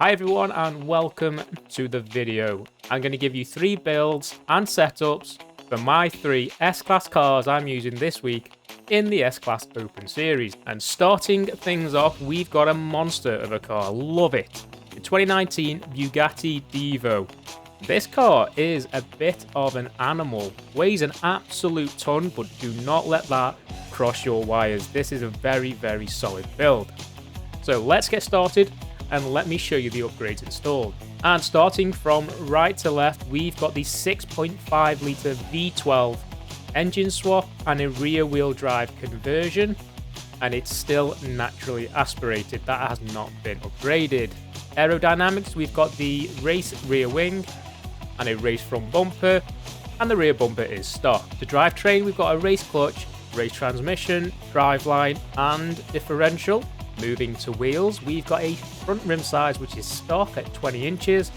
Hi everyone and welcome to the video. I'm going to give you 3 builds and setups for my 3 S-Class cars I'm using this week in the S-Class Open Series. And starting things off, we've got a monster of a car, love it. The 2019 Bugatti Divo. This car is a bit of an animal, weighs an absolute ton, but do not let that cross your wires. This is a very solid build. So let's get started and let me show you the upgrades installed. And starting from right to left, we've got the 6.5 litre V12 engine swap and a rear wheel drive conversion, and it's still naturally aspirated. That has not been upgraded. Aerodynamics, we've got the race rear wing and a race front bumper, and the rear bumper is stock. The drivetrain, we've got a race clutch, race transmission, driveline and differential. Moving to wheels, we've got a front rim size which is stock at 20 inches,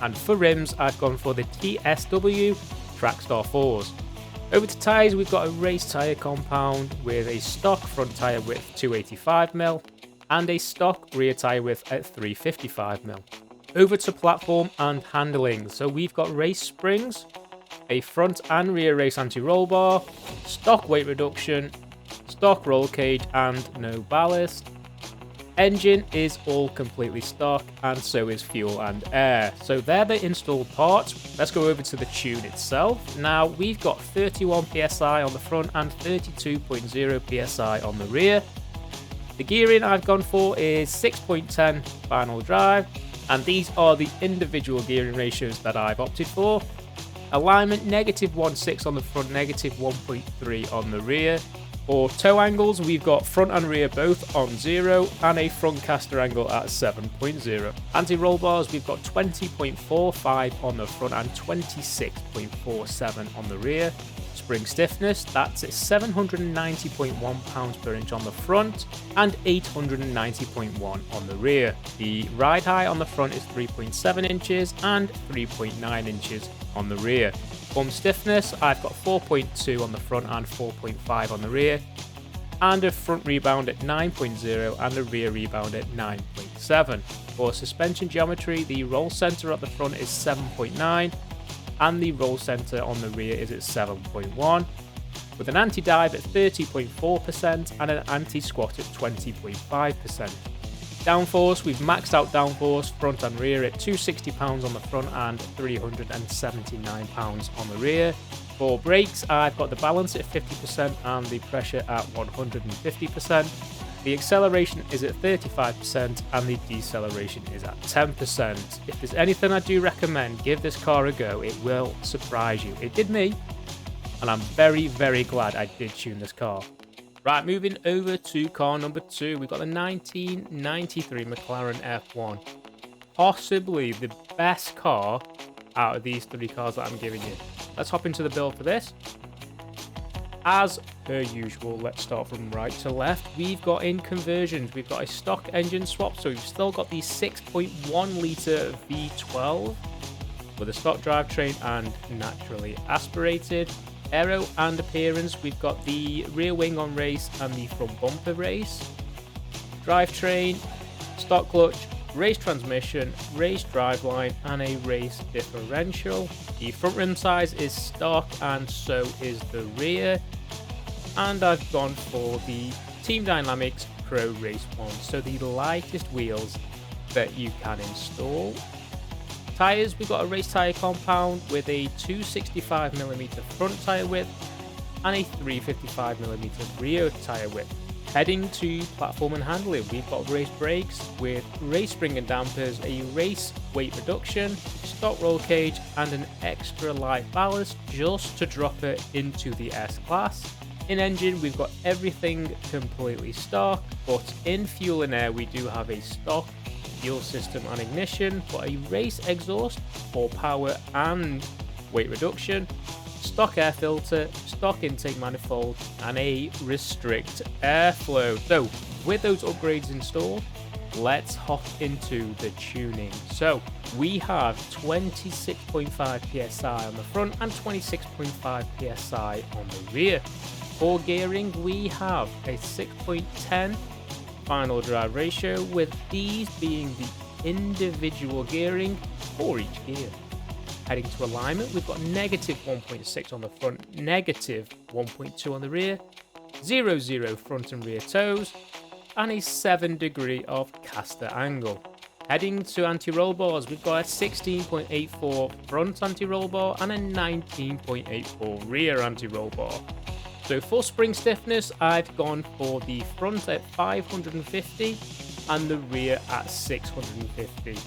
and for rims I've gone for the TSW Trackstar 4s. Over to tyres, we've got a race tyre compound with a stock front tyre width 285mm and a stock rear tyre width at 355mm. Over to platform and handling, so we've got race springs, a front and rear race anti-roll bar, stock weight reduction, stock roll cage and no ballast. Engine is all completely stock, and so is fuel and air. So they're the installed parts. Let's go over to the tune itself. Now we've got 31 psi on the front and 32.0 psi on the rear. The gearing I've gone for is 6.10 final drive, and these are the individual gearing ratios that I've opted for. Alignment -1.6 on the front, -1.3 on the rear. For toe angles, we've got front and rear both on 0 and a front caster angle at 7.0. Anti-roll bars, we've got 20.45 on the front and 26.47 on the rear. Spring stiffness, that's at 790.1 pounds per inch on the front and 890.1 on the rear. The ride height on the front is 3.7 inches and 3.9 inches on the rear. Bump stiffness, I've got 4.2 on the front and 4.5 on the rear, and a front rebound at 9.0 and a rear rebound at 9.7. For suspension geometry, the roll center at the front is 7.9 and the roll center on the rear is at 7.1, with an anti-dive at 30.4% and an anti-squat at 20.5%. Downforce, we've maxed out downforce front and rear at 260 pounds on the front and 379 pounds on the rear. For brakes, I've got the balance at 50% and the pressure at 150%. The acceleration is at 35% and the deceleration is at 10%. If there's anything I do recommend, give this car a go. It will surprise you. It did me, and I'm very glad I did tune this car. Right, moving over to car number 2, we've got the 1993 Mclaren F1. Possibly the best car out of these 3 cars that I'm giving you. Let's hop into the build for this. As per usual, let's start from right to left. We've got in conversions, we've got a stock engine swap, so we've still got the 6.1 litre V12 with a stock drivetrain and naturally aspirated. Aero and appearance, we've got the rear wing on race and the front bumper race. Drivetrain, stock clutch, race transmission, race driveline and a race differential. The front rim size is stock and so is the rear. And I've gone for the Team Dynamics Pro Race 1, so the lightest wheels that you can install. Tyres, we've got a race tyre compound with a 265mm front tyre width and a 355mm rear tyre width. Heading to platform and handling, we've got race brakes with race spring and dampers, a race weight reduction, stock roll cage and an extra light ballast just to drop it into the S-Class. In engine, we've got everything completely stock, but in fuel and air we do have a stock fuel system and ignition, but a race exhaust for power and weight reduction, stock air filter, stock intake manifold and a restrict airflow. So with those upgrades installed, let's hop into the tuning. So we have 26.5 psi on the front and 26.5 psi on the rear. For gearing, we have a 6.10 final drive ratio, with these being the individual gearing for each gear. Heading to alignment, we've got negative 1.6 on the front, negative 1.2 on the rear, 0 front and rear toes, and a 7 degree of caster angle. Heading to anti-roll bars, we've got a 16.84 front anti-roll bar and a 19.84 rear anti-roll bar. So for spring stiffness, I've gone for the front at 550 and the rear at 650.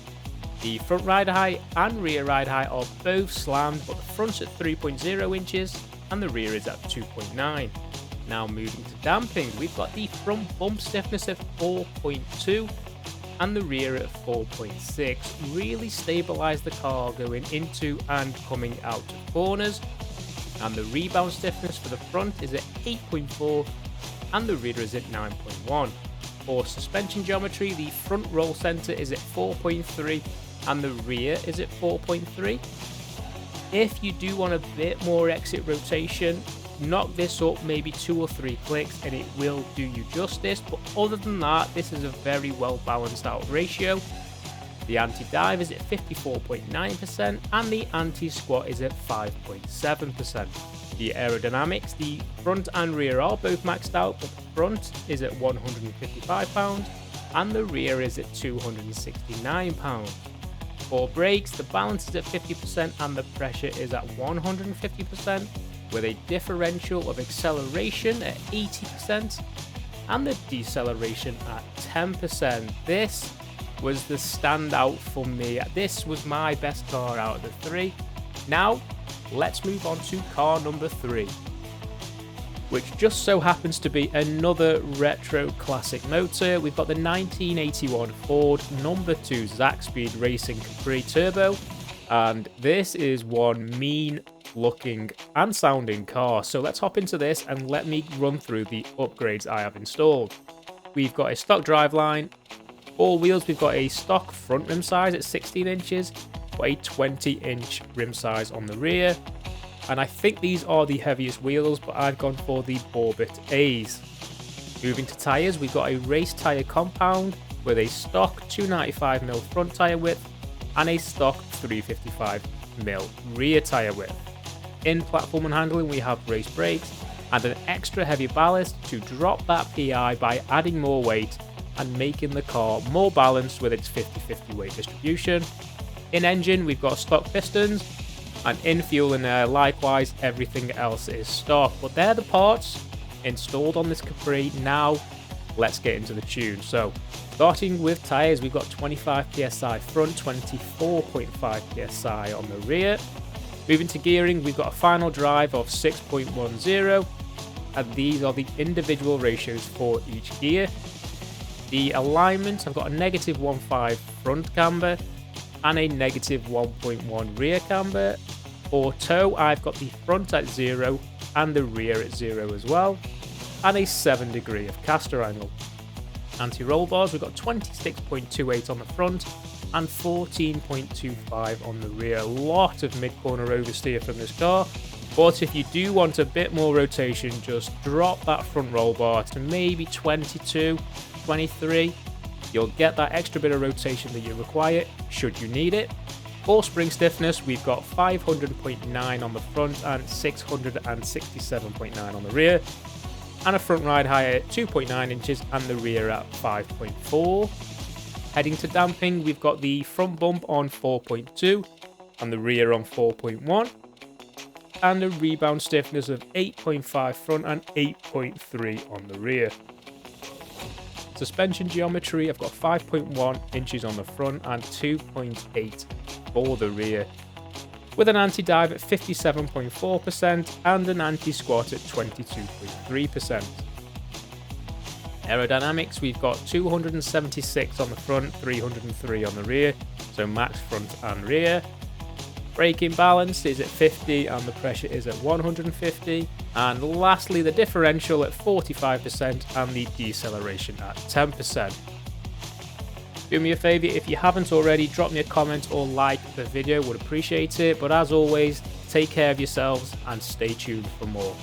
The front ride height and rear ride height are both slammed, but the front's at 3.0 inches and the rear is at 2.9. Now moving to damping, we've got the front bump stiffness at 4.2 and the rear at 4.6. Really stabilise the car going into and coming out of corners. And the rebound stiffness for the front is at 8.4 and the rear is at 9.1. For suspension geometry, the front roll centre is at 4.3 and the rear is at 4.3. If you do want a bit more exit rotation, knock this up maybe 2 or 3 clicks and it will do you justice, but other than that, this is a very well balanced out ratio. The anti-dive is at 54.9% and the anti-squat is at 5.7%. The aerodynamics, the front and rear are both maxed out, but the front is at 155 pounds and the rear is at 269 pounds. For brakes, the balance is at 50% and the pressure is at 150%, with a differential of acceleration at 80% and the deceleration at 10%. This was the standout for me. This was my best car out of the 3. Now, let's move on to car number 3, which just so happens to be another retro classic motor. We've got the 1981 Ford number 2 Zaxbyed Racing Capri Turbo, and this is one mean looking and sounding car. So let's hop into this and let me run through the upgrades I have installed. We've got a stock driveline. All wheels, we've got a stock front rim size at 16 inches, got a 20-inch rim size on the rear, and I think these are the heaviest wheels, but I've gone for the Borbit A's. Moving to tyres, we've got a race tyre compound with a stock 295mm front tyre width and a stock 355mm rear tyre width. In platform and handling, we have race brakes and an extra heavy ballast to drop that PI by adding more weight and making the car more balanced with its 50-50 weight distribution. In engine, we've got stock pistons, and in fuel and air, likewise, everything else is stock. But they're the parts installed on this Capri. Now, let's get into the tune. So, starting with tyres, we've got 25 psi front, 24.5 psi on the rear. Moving to gearing, we've got a final drive of 6.10, and these are the individual ratios for each gear. The alignment, I've got a negative 1.5 front camber and a negative 1.1 rear camber. For toe, I've got the front at 0 and the rear at 0 as well, and a 7 degree of caster angle. Anti-roll bars, we've got 26.28 on the front and 14.25 on the rear. A lot of mid-corner oversteer from this car, but if you do want a bit more rotation, just drop that front roll bar to maybe 22, 23. You'll get that extra bit of rotation that you require should you need it. For spring stiffness, we've got 500.9 on the front and 667.9 on the rear, and a front ride height at 2.9 inches and the rear at 5.4. Heading to damping, we've got the front bump on 4.2 and the rear on 4.1, and a rebound stiffness of 8.5 front and 8.3 on the rear. Suspension geometry, I've got 5.1 inches on the front and 2.8 for the rear, with an anti-dive at 57.4% and an anti-squat at 22.3%. Aerodynamics, we've got 276 on the front, 303 on the rear, so max front and rear. Braking balance is at 50 and the pressure is at 150. And lastly, the differential at 45% and the deceleration at 10%. Do me a favour, if you haven't already, drop me a comment or like the video, would appreciate it. But as always, take care of yourselves and stay tuned for more.